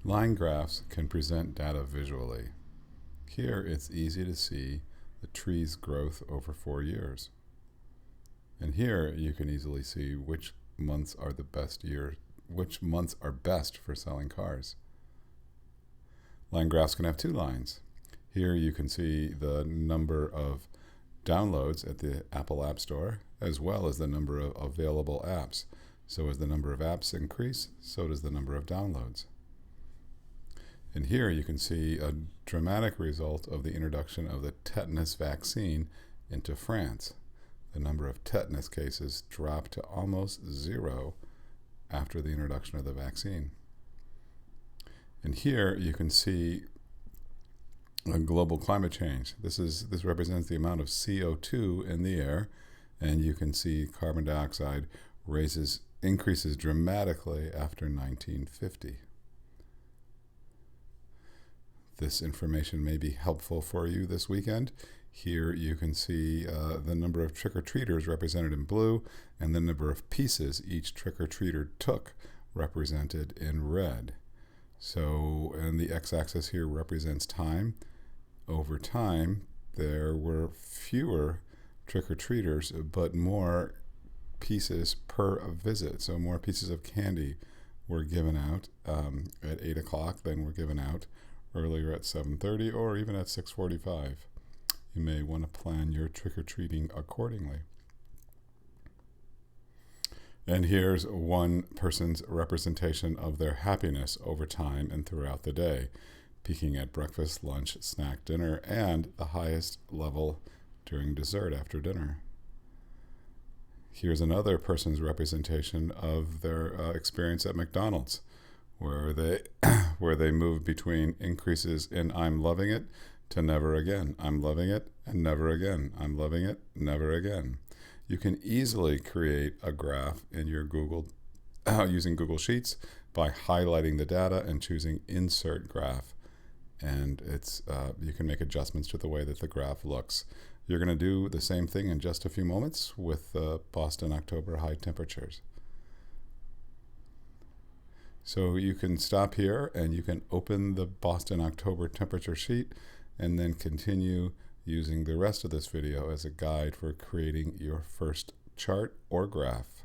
Line graphs can present data visually. Here it's easy to see the tree's growth over 4 years. And here you can easily see which months are best for selling cars. Line graphs can have two lines. Here you can see the number of downloads at the Apple App Store, as well as the number of available apps. So as the number of apps increase, so does the number of downloads. And here you can see a dramatic result of the introduction of the tetanus vaccine into France. The number of tetanus cases dropped to almost zero after the introduction of the vaccine. And here you can see global climate change. This represents the amount of CO2 in the air, and you can see carbon dioxide increases dramatically after 1950. This information may be helpful for you this weekend. Here you can see the number of trick-or-treaters represented in blue, and the number of pieces each trick-or-treater took represented in red. So, and the x-axis here represents time. Over time, there were fewer trick-or-treaters, but more pieces per visit. So more pieces of candy were given out at 8 o'clock than were given out earlier at 7:30 or even at 6:45. You may want to plan your trick-or-treating accordingly. And here's one person's representation of their happiness over time and throughout the day, peaking at breakfast, lunch, snack, dinner, and the highest level during dessert after dinner. Here's another person's representation of their experience at McDonald's, where they move between increases in "I'm loving it" to "never again." "I'm loving it" and "never again." "I'm loving it," "never again." You can easily create a graph in your using Google Sheets by highlighting the data and choosing Insert Graph. And you can make adjustments to the way that the graph looks. You're going to do the same thing in just a few moments with the Boston October high temperatures. So you can stop here and you can open the Boston October temperature sheet and then continue using the rest of this video as a guide for creating your first chart or graph.